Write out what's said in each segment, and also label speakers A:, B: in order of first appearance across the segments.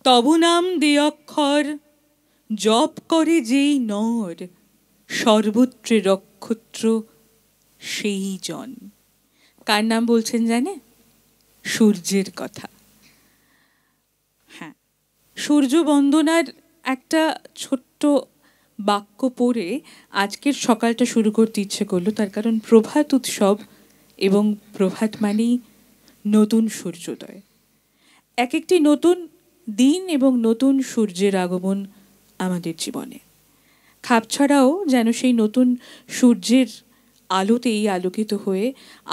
A: তব নাম দে অক্ষর, জপ করে যেই নর, সর্বত্রে নক্ষত্র সেই জন। কার নাম বলছেন জানে? সূর্যের কথা। হ্যাঁ, সূর্য বন্দনার একটা ছোট্ট বাক্য পড়ে আজকের সকালটা শুরু করতে ইচ্ছে করলো। তার কারণ প্রভাত উৎসব, এবং প্রভাত মানেই নতুন সূর্যোদয়। এক একটি নতুন দিন এবং নতুন সূর্যের আগমন আমাদের জীবনে। খাপছাড়াও যেন সেই নতুন সূর্যের আলোতেই আলোকিত হয়ে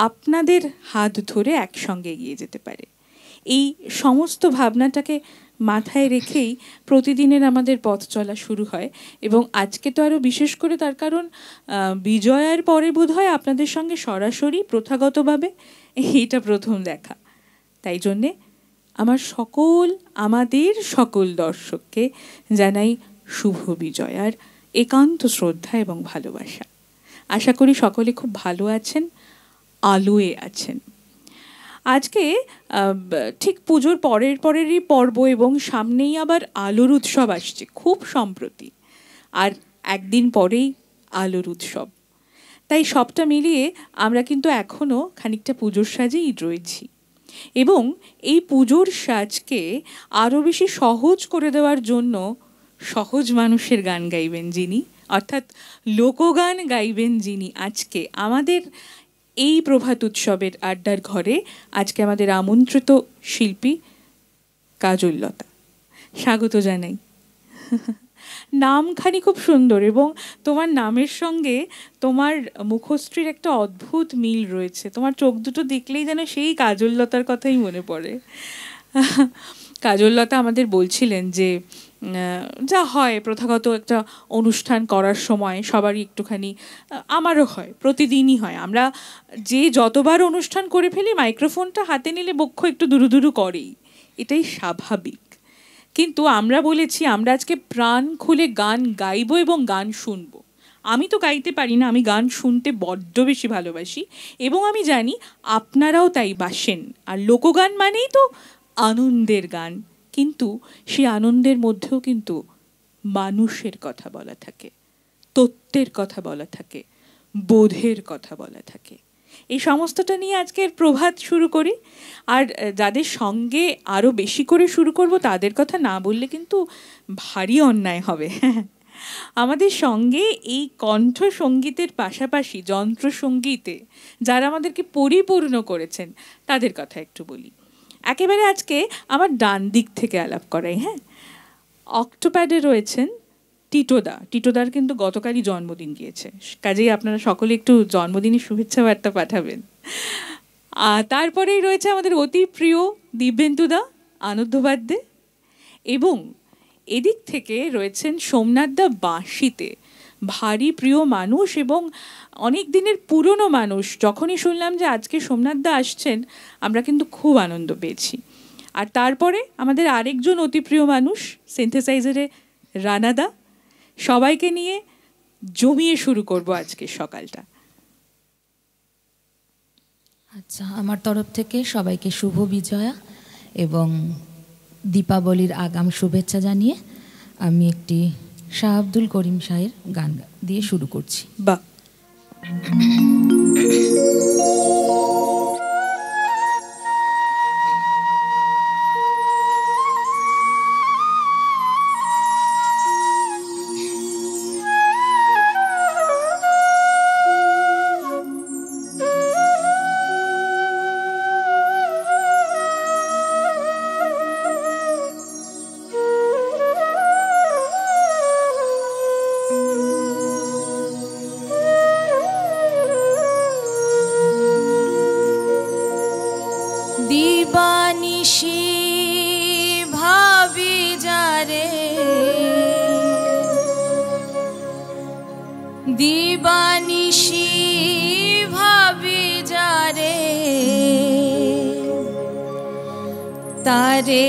A: আপনাদের হাত ধরে একসঙ্গে এগিয়ে যেতে পারে। এই সমস্ত ভাবনাটাকে মাথায় রেখেই প্রতিদিনের আমাদের পথ চলা শুরু হয়। এবং আজকে তো আরও বিশেষ করে, তার কারণ বিজয়ার পরে বোধহয় আপনাদের সঙ্গে সরাসরি প্রথাগতভাবে এইটা প্রথম দেখা। তাই জন্যে আমাদের সকল দর্শককে জানাই শুভ বিজয়ার একান্ত শ্রদ্ধা এবং ভালোবাসা। আশা করি সকলে খুব ভালো আছেন, আলোয় আছেন। আজকে ঠিক পুজোর পরেরই পর্ব, এবং সামনেই আবার আলোর উৎসব আসছে খুব সম্প্রতি, আর একদিন পরেই আলোর উৎসব। তাই সবটা মিলিয়ে আমরা কিন্তু এখনও খানিকটা পুজোর সাজেই রয়েছি। এবং এই পুজোর সাজকে আরও বেশি সহজ করে দেওয়ার জন্য সহজ মানুষের গান গাইবেন যিনি, অর্থাৎ লোকগান গাইবেন যিনি, আজকে আমাদের এই প্রভাত উৎসবের আড্ডার ঘরে আজকে আমাদের আমন্ত্রিত শিল্পী কাজললতা। স্বাগত জানাই। নামখানি খুব সুন্দর, এবং তোমার নামের সঙ্গে তোমার মুখশ্রীর একটা অদ্ভুত মিল রয়েছে। তোমার চোখ দুটো দেখলেই যেন সেই কাজললতার কথাই মনে পড়ে। কাজললতা আমাদের বলছিলেন যে যা হয় প্রথাগত একটা অনুষ্ঠান করার সময় সবারই একটুখানি, আমারও হয়, প্রতিদিনই হয়, আমরা যে যতবার অনুষ্ঠান করে ফেলি মাইক্রোফোনটা হাতে নিলে বক্ষ একটু দুরু দুরু করেই, এটাই স্বাভাবিক। কিন্তু আমরা বলেছি আমরা আজকে প্রাণ খুলে গান গাইবো এবং গান শুনবো। আমি তো গাইতে পারি না, আমি গান শুনতে বড্ড বেশি ভালোবাসি, এবং আমি জানি আপনারাও তাই বাসেন। আর লোকগান মানেই তো আনন্দের গান, কিন্তু সেই আনন্দের মধ্যেও কিন্তু মানুষের কথা বলা থাকে, তত্ত্বের কথা বলা থাকে, বোধের কথা বলা থাকে। এই সমস্তটা নিয়ে আজকের প্রভাত শুরু করি। আর যাদের সঙ্গে আরও বেশি করে শুরু করব তাদের কথা না বললে কিন্তু ভারী অন্যায় হবে। আমাদের সঙ্গে এই কণ্ঠ সঙ্গীতের পাশাপাশি যন্ত্রসঙ্গীতে যারা আমাদেরকে পরিপূর্ণ করেছেন তাদের কথা একটু বলি। একেবারে আজকে আমার ডান দিক থেকে আলাপ করাই। হ্যাঁ, অক্টোপ্যাডে রয়েছেন টিটোদা। টিটোদার কিন্তু গতকালই জন্মদিন গিয়েছে, কাজেই আপনারা সকলে একটু জন্মদিনের শুভেচ্ছা বার্তা পাঠাবেন। তারপরেই রয়েছে আমাদের অতি প্রিয় দিব্যেন্দুদা আনন্দবাদ্যে, এবং এদিক থেকে রয়েছেন সোমনাথদা বাঁশিতে। ভারী প্রিয় মানুষ এবং অনেক দিনের পুরনো মানুষ। যখনই শুনলাম যে আজকে সোমনাথদা আসছেন আমরা কিন্তু খুব আনন্দ পেয়েছি। আর তারপরে আমাদের আরেকজন অতি প্রিয় মানুষ সিনথেসাইজারে রানাদা। সবাইকে নিয়ে জমিয়ে শুরু করব আজকে সকালটা।
B: আচ্ছা, আমার তরফ থেকে সবাইকে শুভ বিজয়া এবং দীপাবলির আগাম শুভেচ্ছা জানিয়ে আমি একটি শাহ আব্দুল করিম শাহের গান দিয়ে শুরু করছি।
A: বাহ।
B: দিবানিশি ভাবি যারে তারে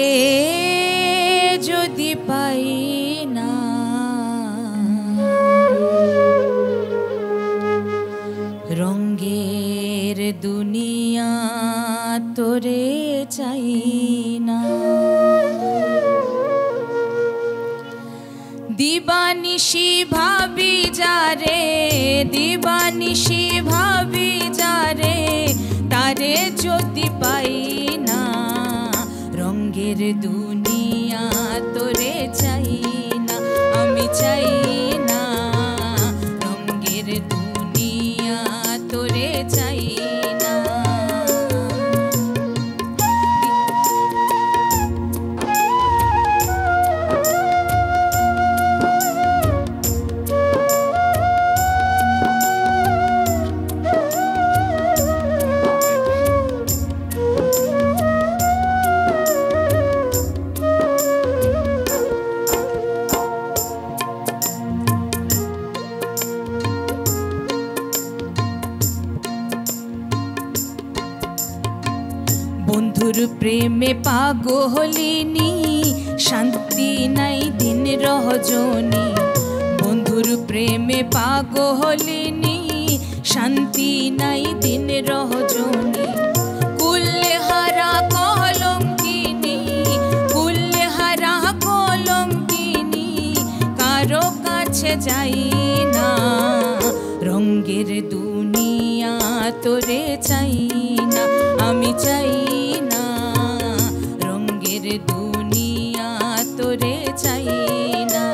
B: যদি পাই না, রঙ্গের দুনিয়া তোরে চাই না। দিবানিশি ভাবি যারে, দিবানিশি ভাবি যারে, তারে যদি পাই না, রঙের দুনিয়া তোরে চাই না, আমি চাই না, রঙের দুনিয়া তোরে চাই না। বন্ধুর প্রেমে পাগলিনী, শান্তি নাই দিন রজনী, বন্ধুর প্রেমে পাগলিনী, শান্তি নাই দিন রজনী, কুলে হারা কলঙ্কিনী, কুলে হারা কলঙ্কিনী, কারো কাছে যাই না, রঙের দুনিয়া তোরে চাই না, আমি চাই না, রঙের দুনিয়া তোরে চাই না।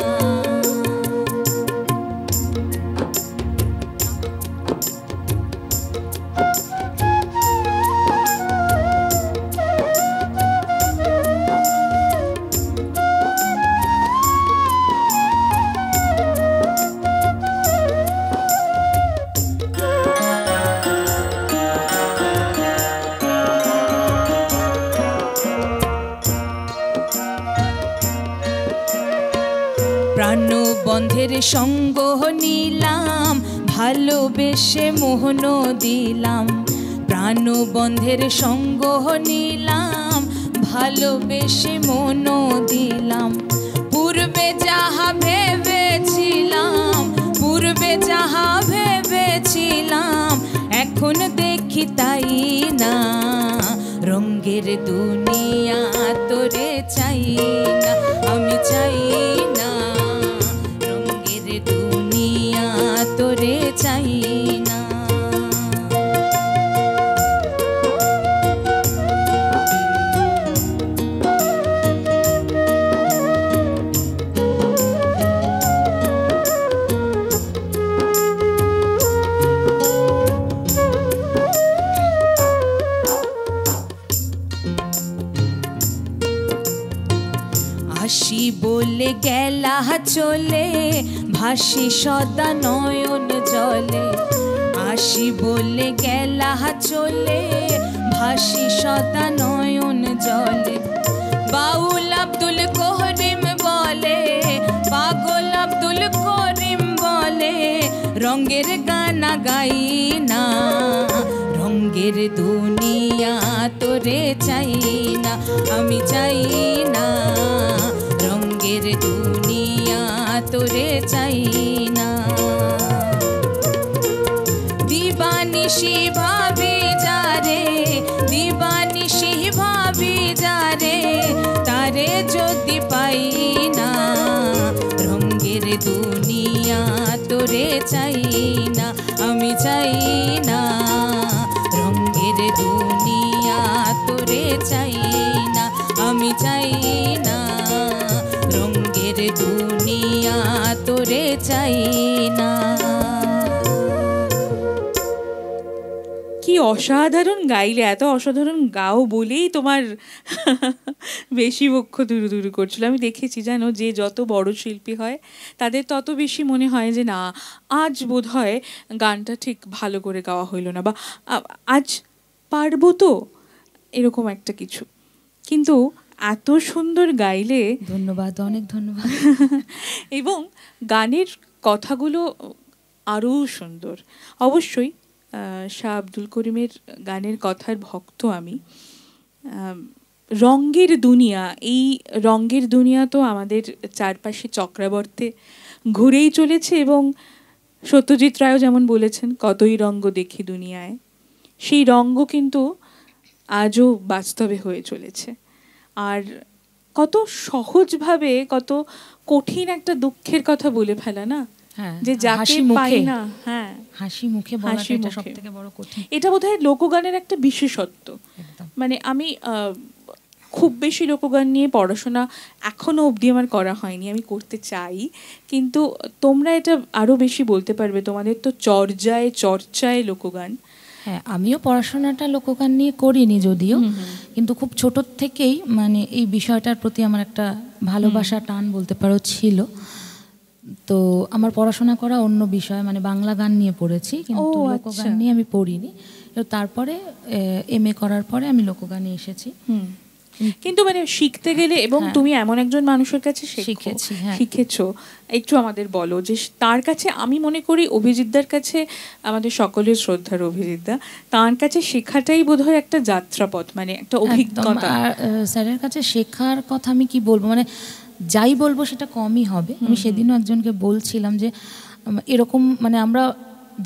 B: প্রাণবন্ধের সঙ্গ নিলাম, ভালোবেসে মোহন দিলাম, প্রাণবন্ধের সঙ্গ নিলাম, ভালোবেসে মন দিলাম, পূর্বে যাহা ভেবেছিলাম, পূর্বে যাহা ভেবেছিলাম, এখন দেখি তাই না, রঙের দুনিয়া তোরে চাই না, আমি চাই না, রঙের দুনিয়া তোরে চাই না। আসি বলে গেলা চলে, ভাসি সদা নয়ন জলে, আসি বলে গেলা চলে, ভাসি সদা নয়ন জলে, বাউল আব্দুল করিম বলে, পাগল আব্দুল করিম বলে, রঙের গানা গাই না, রঙের দুনিয়া তোরে চাই না, আমি চাই না, রঙের দুনিয়া তোরে চাই না। দিবানিশি ভাবি যারে, দিবানিশি ভাবি যারে, তারে যদি পাই না, রঙের দুনিয়া তোরে চাই না, আমি চাই না, রঙের দুনিয়া তোরে চাই না, আমি চাই না, রঙের দুনিয়া তোরে চাই না।
A: কি অসাধারণ গাইলে, এত অসাধারণ গাও বলেই তোমার বেশি বক্ষ দুরু দুরু করছিল। আমি দেখেছি জানো, যে যত বড় শিল্পী হয় তাদের তত বেশি মনে হয় যে না, আজ বোধ হয় গানটা ঠিক ভালো করে গাওয়া হইলো না, বা আজ পারবো তো, এরকম একটা কিছু। কিন্তু এত সুন্দর গাইলে,
B: ধন্যবাদ, অনেক ধন্যবাদ।
A: এবং গানের কথাগুলো আরও সুন্দর। অবশ্যই শাহ আব্দুল করিমের গানের কথার ভক্ত আমি। রঙের দুনিয়া, এই রঙের দুনিয়া তো আমাদের চারপাশে চক্রাবর্তে ঘুরেই চলেছে, এবং সত্যজিৎ রায়ও যেমন বলেছেন, কতই রঙ্গ দেখি দুনিয়ায়, সেই রঙ্গ কিন্তু আজও বাস্তবে হয়ে চলেছে। আর কত সহজভাবে, কত কঠিন একটা দুঃখের কথা বলে ফেলা না,
B: হ্যাঁ,
A: যে যাকে
B: হাসি
A: পাই
B: মুখে,
A: না, হ্যাঁ
B: হাসি মুখে বলাটা
A: হাসি
B: এটা
A: মুখে।
B: সবথেকে বড় কঠিন।
A: এটা বোধহয় লোকগানের একটা বিশেষত্ব।
B: একদম।
A: মানে আমি খুব বেশি লোকগান নিয়ে পড়াশোনা এখনো অবধি আমার করা হয়নি, আমি করতে চাই, কিন্তু তোমরা এটা আরো বেশি বলতে পারবে, তোমাদের তো চর্চায় লোকগান।
B: হ্যাঁ, আমিও পড়াশোনাটা লোকগান নিয়ে করিনি যদিও, কিন্তু খুব ছোট থেকেই মানে এই বিষয়টার প্রতি আমার একটা ভালোবাসা টান বলতে পারো ছিল। তো আমার পড়াশোনা করা অন্য বিষয়, মানে বাংলা গান নিয়ে পড়েছি, কিন্তু
A: ও,
B: লোকগান
A: আচ্ছা।
B: নিয়ে আমি পড়িনি। তো তারপরে MA করার পরে আমি লোকগানে এসেছি।
A: কিন্তু মানে শিখতে গেলে, এবং
B: হ্যাঁ।
A: তুমি এমন একজন মানুষের কাছে
B: শিখেছি, হ্যাঁ।
A: শিখেছো, একটু আমাদের বলো যে তার কাছে, আমি মনে করি অভিজিৎদার কাছে, আমাদের সকলের শ্রদ্ধার অভিজিৎদা, তার কাছে শেখাটাই বোধহয় একটা যাত্রাপথ, মানে একটা অভিজ্ঞতা।
B: আর স্যারের কাছে শেখার কথা আমি কি বলবো, মানে যাই বলবো সেটা কমই হবে। আমি সেদিনও একজনকে বলছিলাম যে এরকম, মানে আমরা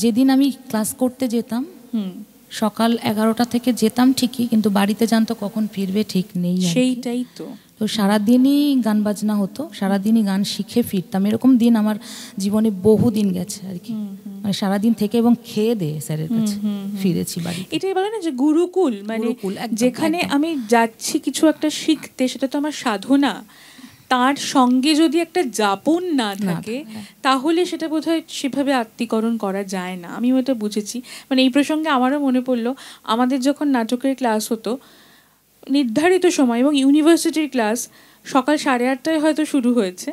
B: যেদিন আমি ক্লাস করতে যেতাম সকাল 11টা থেকে যেতাম ঠিকই, কিন্তু বাড়িতে জানতো কখন ফিরবে ঠিক নেই আর কি।
A: সেইটাই তো।
B: তো সারাদিনই গান বাজনা হতো, সারাদিনই গান শিখে ফিরতাম। এরকম দিন আমার জীবনে বহু দিন গেছে আর কি, মানে সারাদিন থেকে এবং খেয়ে দিয়ে স্যারের কাছে ফিরেছি বাড়ি।
A: এটাই বলে না যে গুরুকুল, মানে
B: গুরুকুল, একদম,
A: যেখানে
B: একদম।
A: আমি যাচ্ছি কিছু একটা শিখতে, সেটা তো আমার সাধনা, তার সঙ্গে যদি একটা যাপন না থাকে তাহলে সেটা বোধহয় সেভাবে আত্মীকরণ করা যায় না। আমি হয়তো বুঝেছি। মানে এই প্রসঙ্গে আমারও মনে পড়লো, আমাদের যখন নাটকের ক্লাস হতো নির্ধারিত সময়, এবং ইউনিভার্সিটির ক্লাস সকাল 8:30টায় হয়তো শুরু হয়েছে,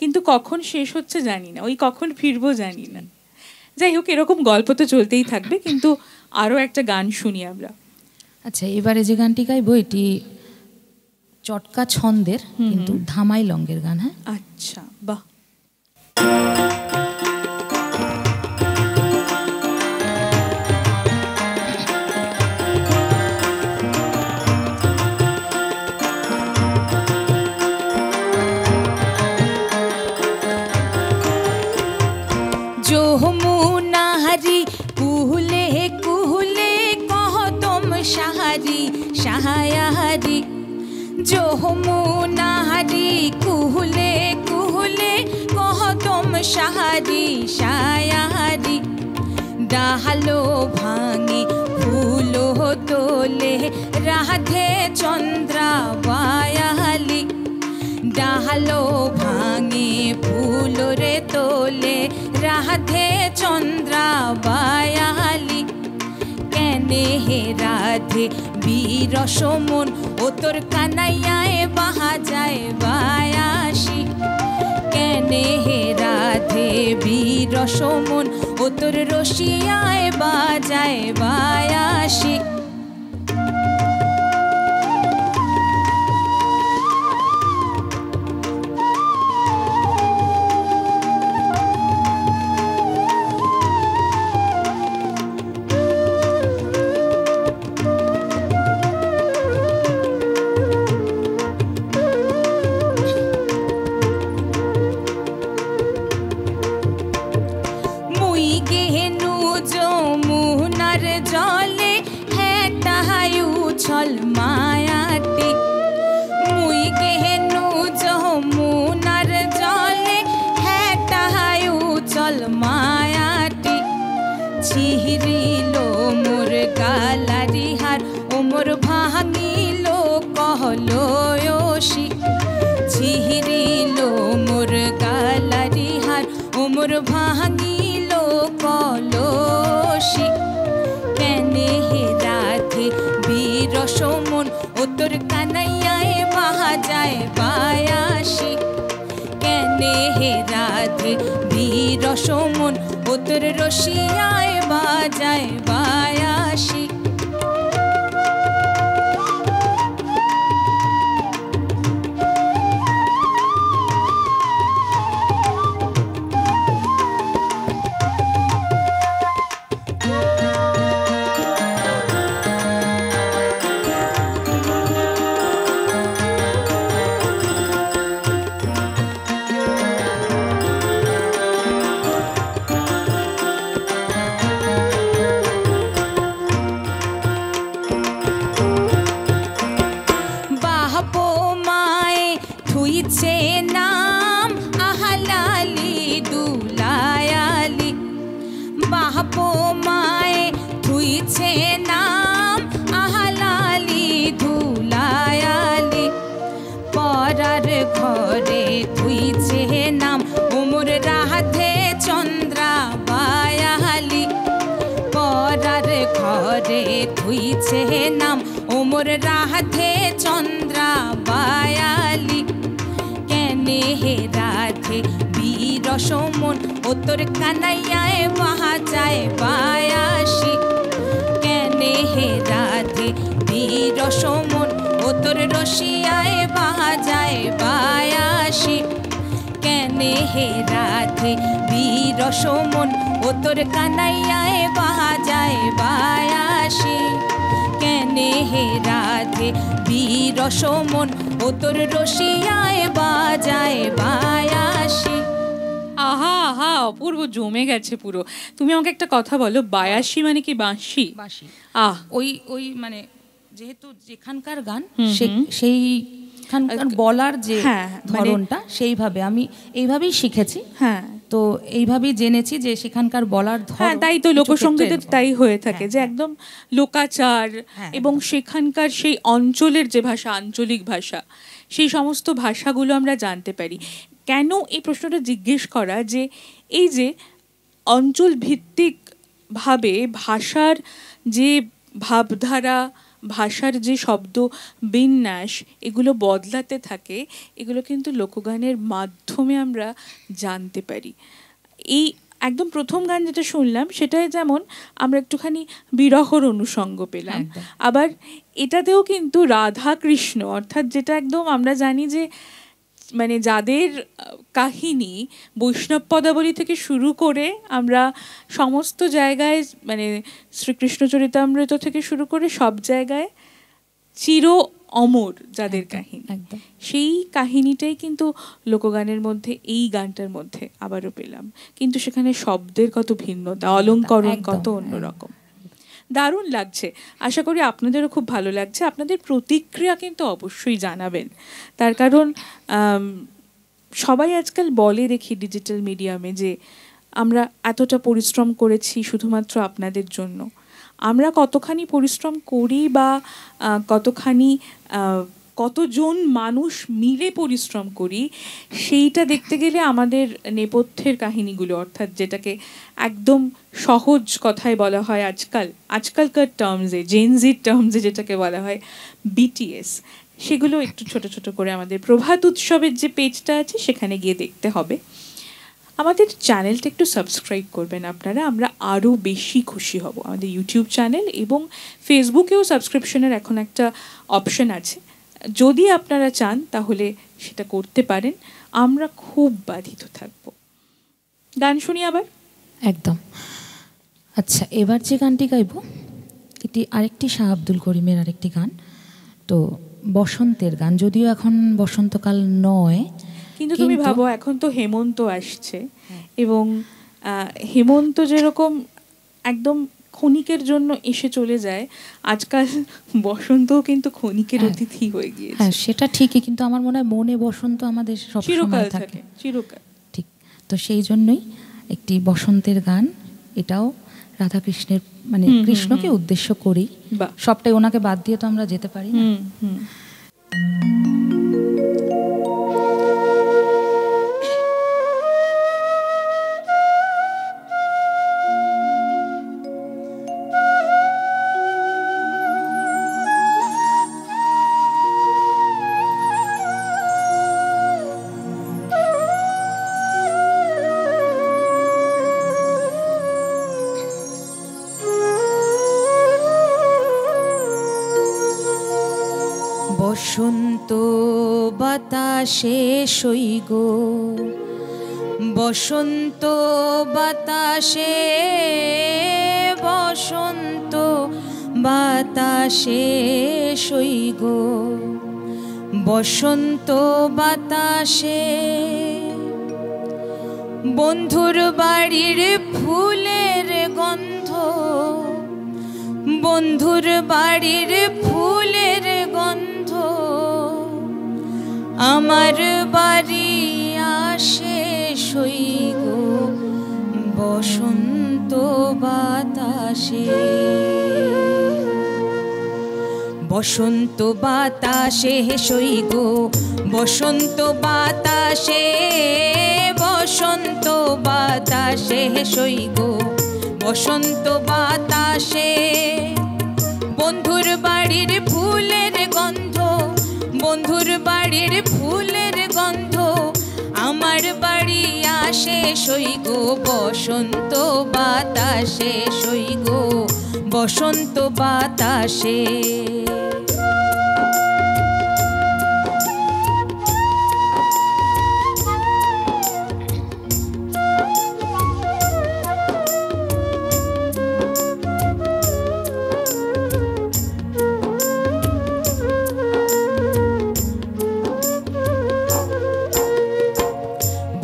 A: কিন্তু কখন শেষ হচ্ছে জানি না, ওই কখন ফিরবো জানি না। যাই হোক, এরকম গল্প তো চলতেই থাকবে, কিন্তু আরও একটা গান শুনি আমরা।
B: আচ্ছা, এবারে যে গানটি গাইবো এটি চটকা ছন্দের, কিন্তু ধামাই লঙ্গের গান। হ্যাঁ,
A: আচ্ছা, বাহ।
B: যমুনাহারি কুহলে কুহলে কহতম সাহারি সাহায়াহারি, যমুনাহারি কুহলে কুহলে কহতম সাহারি সায়াহারি, ডাহালো ভাঙে ফুলো তোলে রাধে চন্দ্রা বায়ালি, ডাহালো ভাঙে ফুলো রে তোলে রাধে চন্দ্রা বায়ালি, কেনে হে রাধে বীরস মন ও তোর কানাইয়ায় বাহা যায় বায়াসি, কেনে হে রাধে বীরস মন ও তোর রসিয়ায় বাজায় বায়াসি। জলে হ্যাঁ তাহায়ু ছল মায়াটি, মুই গেহেনু যমুনার জলে হ্যাঁ তাহায়ু চল মায়াটি, ছিহরিল মোর গালারি হার ও মোর ভাঙিল কহলয়সি, ছিহরিল মোর গালারি হার ও মোর ভাঙিল কলসি, কেনে হে রাধে বীরস মন ও তোর কানাইয়ায় বাহা যায় বায়াসি, কেনে হে রাধে বীরস মন ও তোর রসিয়ায় বাজায় বায়াসি। মায়ে ধুইছে নাম আহলালি ধুলায়ালি পরার ঘরে ধুইছে নাম ওমর রাধে চন্দ্রা বায়ালি পরার ঘরে ধুইছে নাম ওমর রাধে চন্দ্রা বায়ালি কেনে হে রাধে বীর সমন ও তোর কানাইয়ায় বাজায় বায়াসি কেনে হে রাধে বীর সমন ও তোর রসিয়ায় বাজায় বায়াসি কেনে হে রাধে বীর সমন ও তোর কানাইয়ায় বাজায় বায়াসি কেনে হে রাধে বীর সমন ও তোর রসিয়ায় বাজায় বায়াসি।
A: আহা আহা, অপূর্ব, জমে গেছে পুরো। তুমি আমাকে একটা কথা বলো, বায়াসি মানে কি বাঁশি?
B: বাঁশি।
A: আহ,
B: ওই মানে যেহেতু যেখানকার গান সেইখানকার বলার যে ধরনটা সেইভাবে আমি এইভাবেই শিখেছি।
A: হ্যাঁ,
B: তো এইভাবেই জেনেছি যে সেখানকার বলার ধরন।
A: তাই তো লোকসঙ্গীতে তাই হয়ে থাকে যে একদম লোকাচার এবং সেখানকার সেই অঞ্চলের যে ভাষা, আঞ্চলিক ভাষা, সেই সমস্ত ভাষাগুলো আমরা জানতে পারি। কেন এই প্রশ্নটা জিজ্ঞেস করা, যে এই যে অঞ্চল ভিত্তিক ভাবে ভাষার যে ভাবধারা, ভাষার যে শব্দ বিন্যাস, এগুলো বদলাতে থাকে, এগুলো কিন্তু লোকগানের মাধ্যমে আমরা জানতে পারি। এই একদম প্রথম গান যেটা শুনলাম, সেটাই যেমন আমরা একটুখানি বিরহর অনুষঙ্গ পেলাম, আবার এটাতেও কিন্তু রাধা কৃষ্ণ, অর্থাৎ যেটা একদম আমরা জানি যে মানে যাদের কাহিনী বৈষ্ণব পদাবলী থেকে শুরু করে আমরা সমস্ত জায়গায়, মানে শ্রীকৃষ্ণ চরিতামৃত থেকে শুরু করে সব জায়গায় চির অমর যাদের কাহিনী, সেই কাহিনীটাই কিন্তু লোকগানের মধ্যে, এই গানটার মধ্যে আবারও পেলাম। কিন্তু সেখানে শব্দের কত ভিন্নতা, অলঙ্করণ কত অন্যরকম। দারুণ লাগছে। আশা করি আপনাদেরও খুব ভালো লাগছে। আপনাদের প্রতিক্রিয়া কিন্তু অবশ্যই জানাবেন, তার কারণ সবাই আজকাল বলে দেখি ডিজিটাল মিডিয়ামে যে আমরা এতটা পরিশ্রম করেছি শুধুমাত্র আপনাদের জন্য। আমরা কতখানি পরিশ্রম করি বা কতখানি কতজন মানুষ মিলে পরিশ্রম করি, সেইটা দেখতে গেলে আমাদের নেপথ্যের কাহিনীগুলো, অর্থাৎ যেটাকে একদম সহজ কথায় বলা হয় আজকালকার টার্মসে, জেনজির টার্মসে যেটাকে বলা হয় বিটিএস, সেগুলো একটু ছোট ছোট করে আমাদের প্রভাত উৎসবের যে পেজটা আছে সেখানে গিয়ে দেখতে হবে। আমাদের চ্যানেলটা একটু সাবস্ক্রাইব করবেন আপনারা, আমরা আরও বেশি খুশি হব। আমাদের ইউটিউব চ্যানেল এবং ফেসবুকেও সাবস্ক্রিপশনের এখন একটা অপশন আছে, যদি আপনারা চান তাহলে সেটা করতে পারেন, আমরা খুব বাধিত থাকব। গান শুনি আবার।
B: একদম। আচ্ছা, এবার যে গানটি গাইব এটি আরেকটি শাহ আব্দুল করিমের আরেকটি গান, তো বসন্তের গান, যদিও এখন বসন্তকাল নয়,
A: কিন্তু তুমি ভাবো এখন তো হেমন্ত আসছে, এবং হেমন্ত যেরকম একদম ক্ষণিকের জন্য এসে চলে যায়, আজকাল বসন্তও কিন্তু ক্ষণিকের অতিথি হয়ে গিয়েছে।
B: হ্যাঁ, সেটা ঠিকই, কিন্তু আমার মনে হয় মনে বসন্ত আমাদের সবসময় থাকে,
A: চিরকাল।
B: ঠিক, তো সেই জন্যই একটি বসন্তের গান, এটাও রাধাকৃষ্ণের, মানে কৃষ্ণকে উদ্দেশ্য করেই, সবটাই ওনাকে বাদ দিয়ে তো আমরা যেতে পারি না। বসন্ত বাতাসে সইগো, বসন্ত বাতাসে, বসন্ত বাতাসে সইগো, বসন্ত বাতাসে বন্ধুর বাড়ির ফুলের গন্ধ, বন্ধুর বাড়ির ফুলের গন্ধ আমার বাড়ি আসে সইগো, বসন্ত বাতাসে, বসন্ত বাতাসে সই গো বসন্ত বাতাসে, বসন্ত বাতাসে সই গো বসন্ত বাতাসে। বন্ধুর বাড়ির ফুলের গন্ধ, বন্ধুর বাড়ির ফুলের গন্ধ আমার বাড়ি আসে সই গো বসন্ত বাতাসে, সই গো বসন্ত বাতাসে।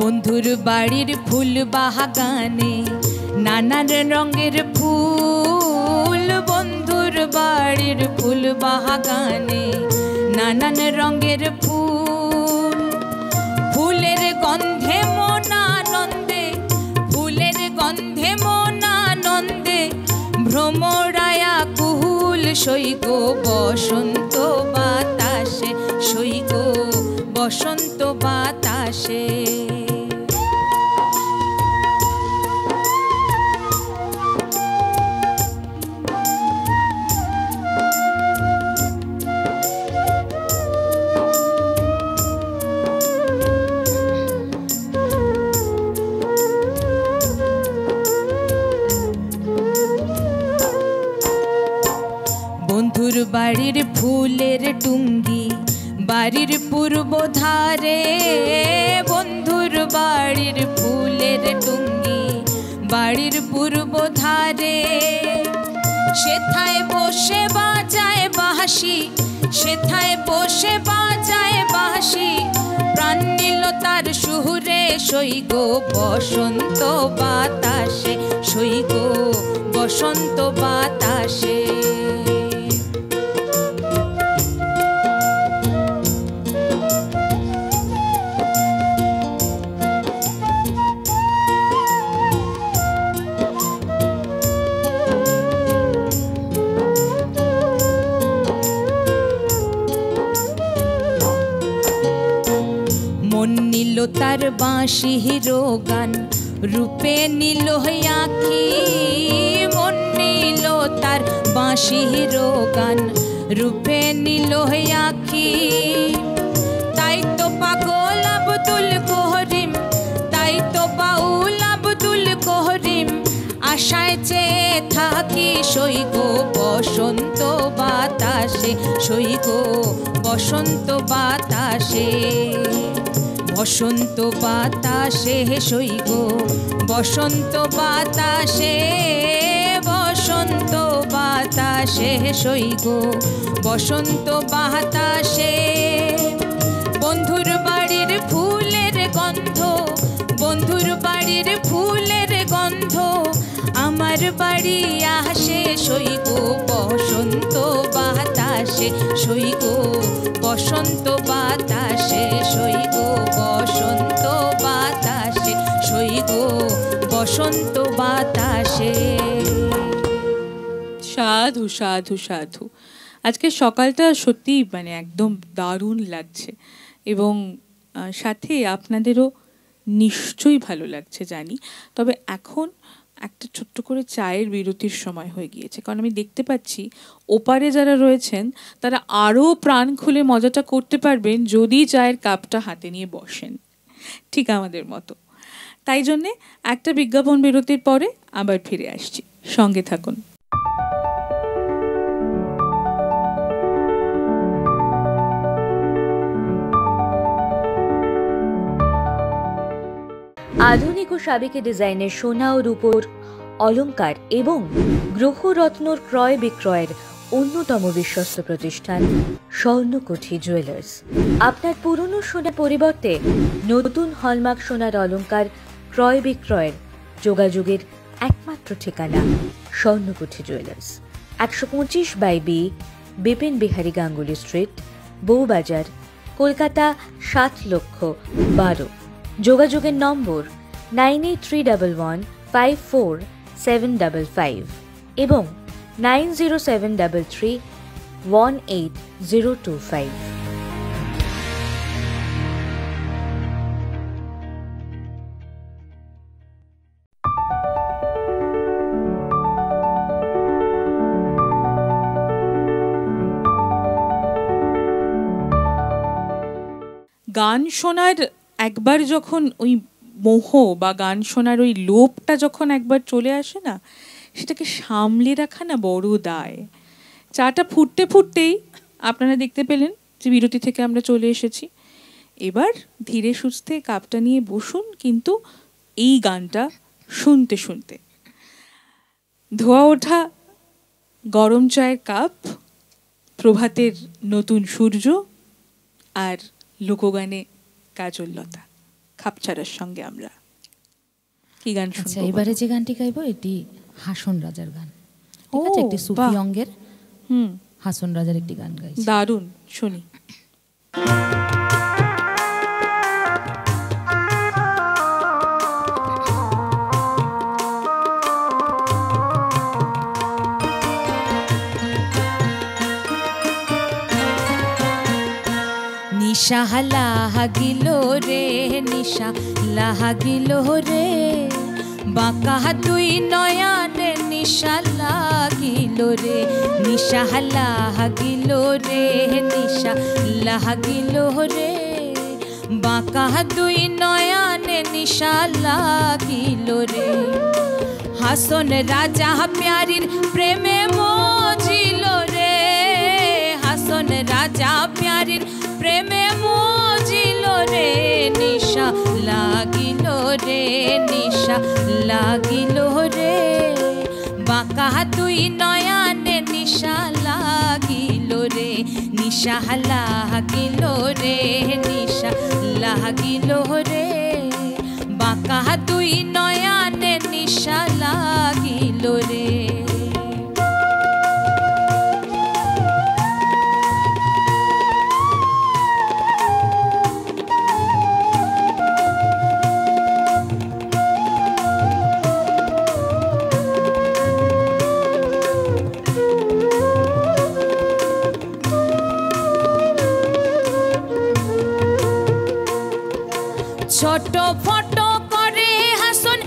B: বন্ধুর বাড়ির ফুল বাগানে নানান রঙের ফুল, বন্ধুর বাড়ির ফুল বাগানে নানান রঙের ফুল। ফুলের গন্ধে মন আনন্দে, ফুলের গন্ধে মন আনন্দে ভ্রমরায়া কুহুল সই গো বসন্ত বাতাসে, সই গো বসন্ত বাতাসে। বন্ধুর বাড়ির ফুলের টুঙ্গি বাড়ির পূর্ব ধারে, বন্ধুর বাড়ির ফুলের টুঙ্গি বাড়ির পূর্ব ধারে। সেথায় বসে বাজায় বাঁশি, সেথায় বসে বাজায় বাঁশি প্রাণ নিল তার সুরে সই গো বসন্ত বাতাসে, সই গো বসন্ত বাতাসে। মন নিল তার বাঁশির গান রূপে নিল আঁখি, মন নিল তার বাঁশির গান রূপে নিল আঁখি। তাই তো পাগল আব্দুল করিম, তাই তো বাউল আব্দুল করিম আশায় চেয়ে থাকি সই গো বসন্ত বাতাসে, সই গো বসন্ত বাতাসে। বসন্ত বাতাসে সই গো বসন্ত বাতাসে, বসন্ত বাতাসে সই গো বসন্ত বাতাসে। বন্ধুর বাড়ির ফুলের গন্ধ, বন্ধুর বাড়ির ফুলের গন্ধ আমার বাড়ি আসে সই গো বসন্ত বাতাসে, সই গো বসন্ত বাতাসে, সই গো বসন্ত বাতাসে, সই গো বসন্ত বাতাসে।
A: সাধু সাধু সাধু। আজকে সকালটা সত্যি মানে একদম দারুণ লাগছে এবং সাথে আপনাদেরও নিশ্চয়ই ভালো লাগছে জানি। তবে এখন একটা ছোট্ট করে চায়ের বিরতির সময় হয়ে গিয়েছে, কারণ আমি দেখতে পাচ্ছি ওপারে যারা রয়েছেন তারা আরও প্রাণ খুলে মজাটা করতে পারবেন যদি চায়ের কাপটা হাতে নিয়ে বসেন, ঠিক আমাদের মতো। তাই জন্যে একটা বিজ্ঞাপন বিরতির পরে আবার ফিরে আসছি, সঙ্গে থাকুন।
C: আধুনিক ও সাবেকি ডিজাইনের সোনা ও রূপোর অলংকার এবং গ্রহরত্নর ক্রয় বিক্রয়ের অন্যতম বিশ্বস্ত প্রতিষ্ঠান স্বর্ণকুঠি জুয়েলার্স। আপনার পুরনো সোনার পরিবর্তে নতুন হলমার্ক সোনার অলংকার ক্রয় বিক্রয়ের যোগাযোগের একমাত্র ঠিকানা Swarnakuthi jewellers, 125/B Bipin Bihari Ganguly street, Bowbazar, Kolkata 7,12,000। যোগাযোগের নম্বর 9831154769 90731755 এবং 9073318025।
A: গান শোনার একবার যখন ওই মোহ বা গান শোনার ওই লোভটা যখন একবার চলে আসে না, সেটাকে সামলে রাখা না বড় দায়। চাটা ফুটতে ফুটতেই আপনারা দেখতে পেলেন যে বিরতি থেকে আমরা চলে এসেছি। এবার ধীরে সুস্থে কাপটা নিয়ে বসুন, কিন্তু এই গানটা শুনতে শুনতে। ধোয়া ওঠা গরম চায়ের কাপ, প্রভাতের নতুন সূর্য, আর লোকগানে কাজললতা, খাপছাড়ার সঙ্গে আমরা কি গান শুনবো?
B: আচ্ছা, এবারে যে গানটি গাইবো এটি হাসন রাজার গান। ঠিক আছে, একটি সুফি অঙ্গের হাসন রাজার একটি গান গাইছি।
A: দারুণ, শুনি।
B: নিশা লাগিল রে, নিশা লাগিল রে, বাঁকা দুই নয়নে নিশা লাগিল রে, নিশা লাগিল রে, নিশা লাগিল রে, বাঁকা দুই নয়নে নিশা লাগিল রে। হাসন রাজা প্যারির প্রেমে মজিল রে, হাসন রাজা প্যারির প্রেমে মজিল রে, নিশা লাগিল রে, নিশা লাগিল রে, বাঁকা দুই নয়নে নিশা লাগিল রে, নিশা লাগিল রে, নিশা লাগিল রে, বাঁকা দুই নয়নে নিশা লাগিল রে। ছোট ফটো করে হাসন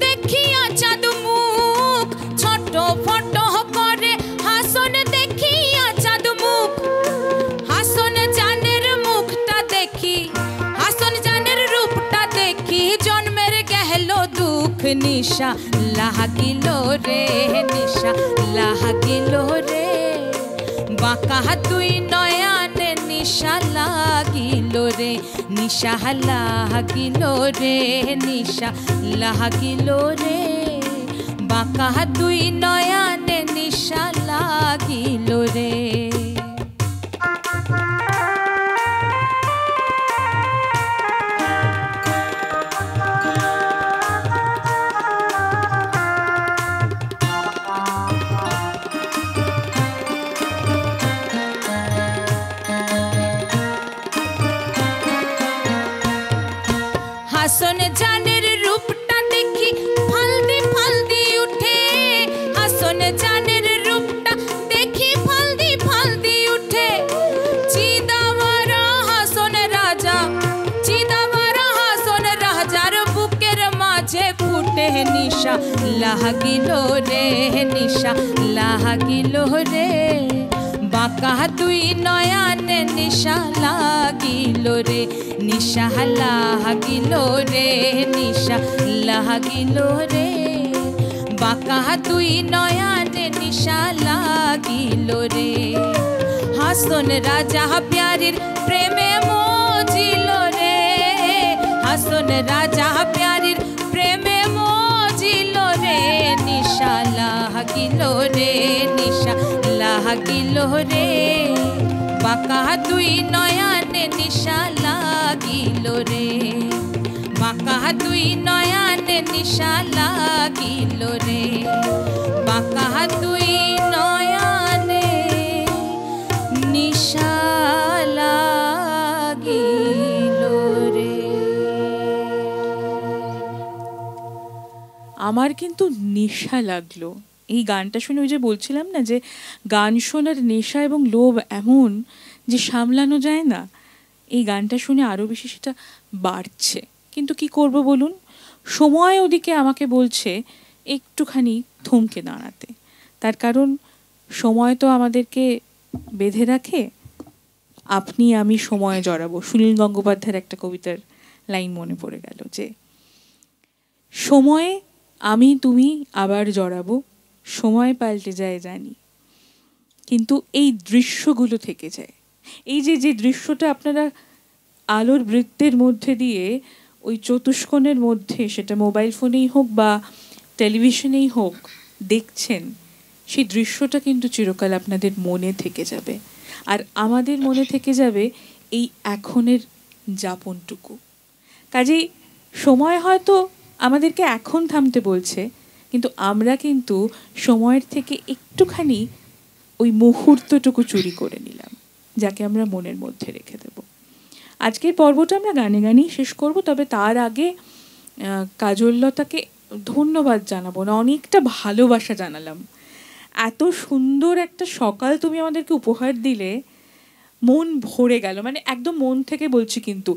B: দেখিয়া চাঁদ মুখ, ছোট ফটো করে হাসন দেখিয়া চাঁদ মুখ, হাসন জানের মুখটা দেখি, হাসন জানের রূপটা দেখি, জন্মের গেল দুঃখ, নিশা লাগিল রে, নিশা লাগিল রে, বাঁকা দুই নয়নে নিশা লাগিল রে, নিশা লাগিল রে, নিশা লাগিল রে, বাঁকা দুই নয়নে নিশা লাগিল রে। হাসন জানের রূপটা দেখি ফালদি ফালদি উঠে, হাসন জানের রূপটা দেখি ফালদি ফালদি উঠে, চিদাবারা হাসন রাজা, চিদাবারা হাসন রাজার বুকের মাঝে ফুটে, নিশা লাগিল রে, নিশা লাগিল রে, বাঁকা দুই নয়নে নিশা লাগিল রে, নিশা লাগিল রে, নিশা লাগিল রে, বাঁকা দুই নয়নে নিশা লাগিল রে। হাসন রাজা প্যারির প্রেমে মজিল রে, হাসন রাজা প্যারির প্রেমে মজিল রে, নিশা লাগিল রে, নিশা লাগিল রে, বাঁকা দুই নয়নে নিশা লাগিল রে, বাঁকা দুই নয়নে নিশা লাগিল রে, বাঁকা দুই নয়নে নিশা লাগিল রে।
A: আমার কিন্তু নেশা লাগলো এই গানটা শুনে। ওই যে বলছিলাম না যে গান শোনার নেশা এবং লোভ এমন যে সামলানো যায় না, এই গানটা শুনে আরও বেশি সেটা বাড়ছে। কিন্তু কি করব বলুন, সময় ওদিকে আমাকে বলছে একটুখানি থমকে দাঁড়াতে। তার কারণ সময় তো আমাদেরকে বেঁধে রাখে। আপনি আমি সময়ে জড়াবো, সুনীল গঙ্গোপাধ্যায়ের একটা কবিতার লাইন মনে পড়ে গেল যে সময়ে আমি তুমি আবার জড়াবো, সময় পাল্টে যায় জানি, কিন্তু এই দৃশ্যগুলো থেকে যায়। এই যে যে দৃশ্যটা আপনারা আলোর বৃত্তের মধ্যে দিয়ে ওই চতুষ্কোণের মধ্যে, সেটা মোবাইল ফোনেই হোক বা টেলিভিশনেই হোক দেখছেন, সেই দৃশ্যটা কিন্তু চিরকাল আপনাদের মনে থেকে যাবে। আর আমাদের মনে থেকে যাবে এই এখনের যাপনটুকু। কাজেই সময় হয়তো আমাদেরকে এখন থামতে বলছে, কিন্তু আমরা কিন্তু সময়ের থেকে একটুখানি ওই মুহূর্তটুকু চুরি করে নিলাম, যাকে আমরা মনের মধ্যে রেখে দেব। আজকের পর্বটা আমরা গানে গানেই শেষ করব, তবে তার আগে কাজললতাকে ধন্যবাদ জানাবো না, অনেকটা ভালোবাসা জানালাম। এত সুন্দর একটা সকাল তুমি আমাদেরকে উপহার দিলে, মন ভরে গেল, মানে একদম মন থেকে বলছি, কিন্তু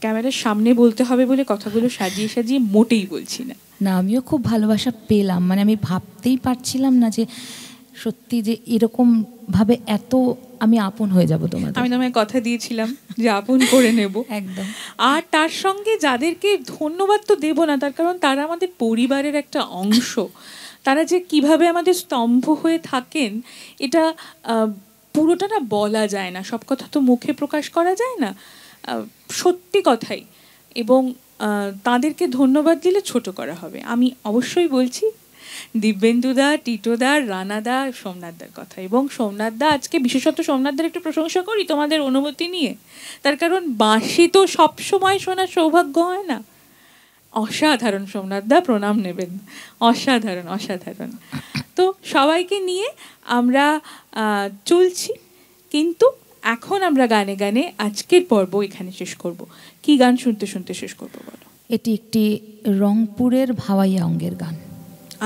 A: ক্যামেরার সামনে বলতে হবে বলে কথাগুলো সাজিয়ে সাজিয়ে মোটেই বলছি না।
B: না, আমিও খুব ভালোবাসা পেলাম, মানে আমি ভাবতেই পারছিলাম না যে সত্যি যে এরকম ভাবে এত আমি আপন হয়ে যাব তোমাদের।
A: আমি তোমায় কথা দিয়েছিলাম যে আপন করে নেব
B: একদম।
A: আর তার সঙ্গে যাদেরকে ধন্যবাদ তো দেব না, তার কারণ তারা আমাদের পরিবারের একটা অংশ। তারা যে কিভাবে আমাদের স্তম্ভ হয়ে থাকেন, এটা পুরোটা না বলা যায় না, সব কথা তো মুখে প্রকাশ করা যায় না, সত্যি কথাই। এবং তাদেরকে ধন্যবাদ দিলে ছোট করা হবে। আমি অবশ্যই বলছি দিব্যেন্দুদা, টিটোদা, রানাদা, সোমনাথদার কথা। এবং সোমনাথদা, আজকে বিশেষত সোমনাথদার একটু প্রশংসা করি তোমাদের অনুমতি নিয়ে, তার কারণ বাঁশি তো সবসময় শোনার সৌভাগ্য হয় না। অসাধারণ সোমনাথদা, প্রণাম নেবেন, অসাধারণ অসাধারণ। তো সবাইকে নিয়ে আমরা চলছি, কিন্তু এখন আমরা গানে গানে আজকের পর্ব এখানে শেষ করব। কি গান শুনতে শুনতে শেষ করব বলো?
B: এটি একটি রংপুরের ভাওয়াইয়া অঙ্গের গান।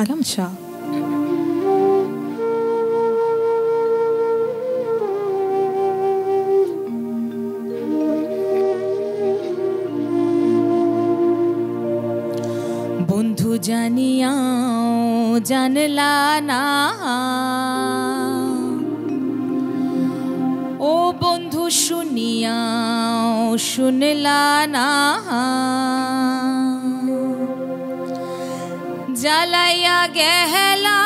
A: আচ্ছা,
B: বন্ধু জানিয়াও জানলা না, ও বন্ধু শুনিয়াও শুনলা না, জ্বালাইয়া গেলা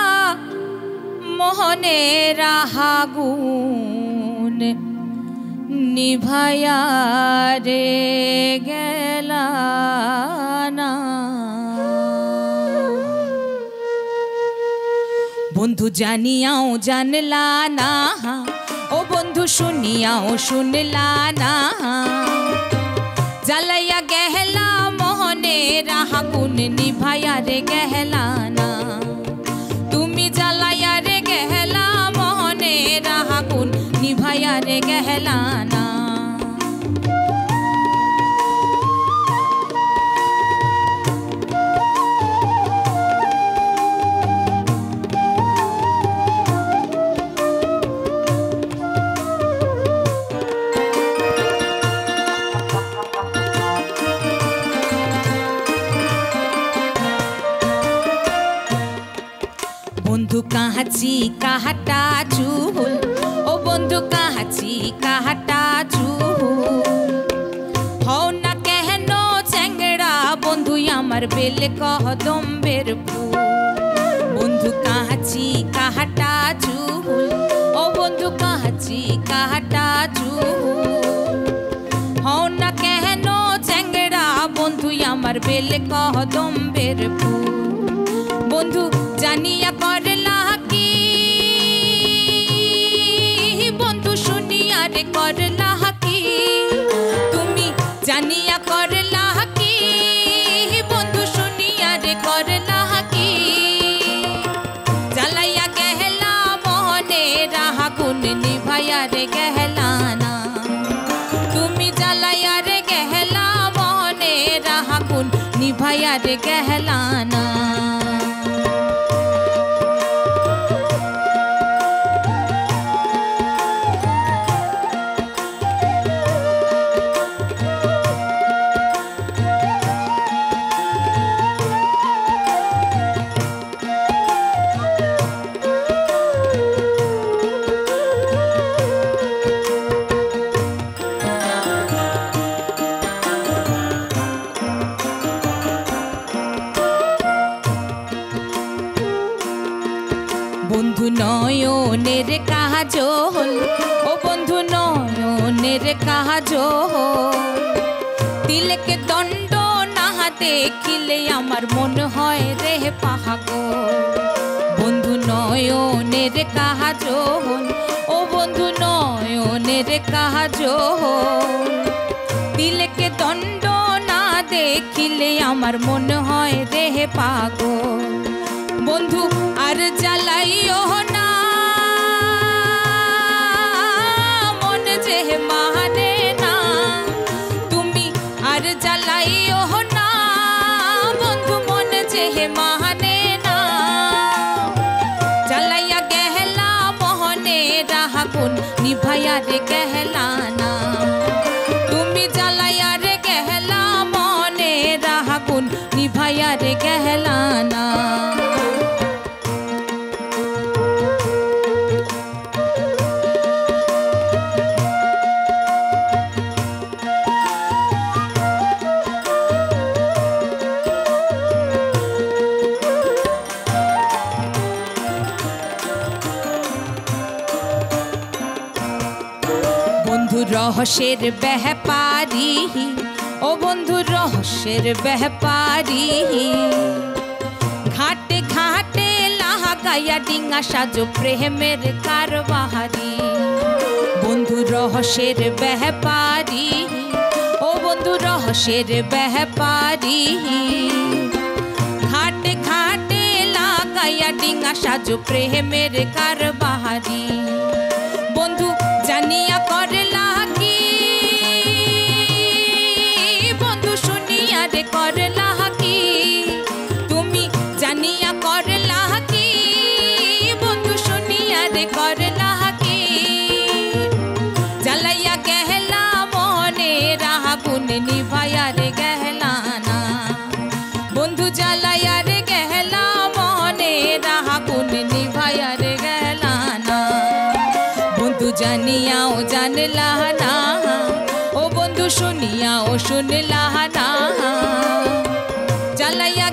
B: মোহনের আগুন, নিভাইয়া রে গেলা না। বন্ধু জানিয়াও জানলা না, ও বন্ধু শুনিয়াও শুনলা না, জ্বালাইয়া গেলা মোহনের আগুন, নিভাইয়া রে গেলা না। তুমি জ্বালাইয়া রে গেলা মোহনের আগুন, নিভাইয়া রে গেলা না। বন্ধু কাহাচি কাহাটা চুল, ও বন্ধু কাহাচি কাহাটা চুল, হও না কেন চ্যাংড়া বন্ধু আমার বেল কদম্বের ফুল। বন্ধু কাহাচি কাহাটা চুল, ও বন্ধু কাহাচি কাহাটা চুল, হও না কেন চ্যাংড়া বন্ধু আমার বেল কদম্বের ফুল। বন্ধু জানিয়া করলা কি, বন্ধু শুনিয়া রে করলা কি, তুমি জানিয়া করলা কি, বন্ধু শুনিয়া রে করলা কি, জ্বালাইয়া গেলা মোহনের আগুন, নিভাইয়া রে গেলা না। তুমি জ্বালাইয়া রে গেলা মোহনের আগুন, নিভাইয়া রে গেলা না। বন্ধু নয়নের কাজল, ও বন্ধু নয়নের কাজল, তিলকে দণ্ড না দেখিলে আমার মন হয় রে পাগল। বন্ধু নয়নের কাজল, ও বন্ধু নয়নের কাজল, তিলকে দণ্ড না দেখিলে আমার মন হয় রে পাগল। বন্ধু আর জ্বালাইও না মন যে মানে না, তুমি আর জ্বালাইও না বন্ধু মন যে মানে না। জ্বালাইয়া গেহলা মোহনে রাহাগুন নিভাইয়া রে গেহলা না, তুমি জ্বালাইয়া রে গেহলা মনে রাহাগুন নিভাইয়া রে গেহলা না। বন্ধু রহস্যের ব্যাপারী, ও বন্ধু রহস্যের ব্যাপারী, ঘাটে ঘাটে লাগাইয়া ডিঙা সাজো প্রেমের কারবারি। বন্ধু রহস্যের ব্যাপারী, ও বন্ধু রহস্যের ব্যাপারী, ঘাটে ঘাটে লাগাইয়া ডিঙা সাজো প্রেমের কারবারি। বন্ধু জানিয়া করলা কি, বন্ধু শুনিয়া রে করলা কি, তুমি জানিয়া করলা কি, বন্ধু শুনিয়া রে করলা কি। জ্বালাইয়া গেহলা মনে রাহাগুন নিভাইয়া রে গেহলা না, বন্ধু জ্বালাইয়া রে গেহলা মনে রাহাগুন নিভাইয়া রে গেহলা না। বন্ধু জানিয়াও জানলা না, ও বন্ধু শুনিয়াও শুনলা না, জ্বালাইয়া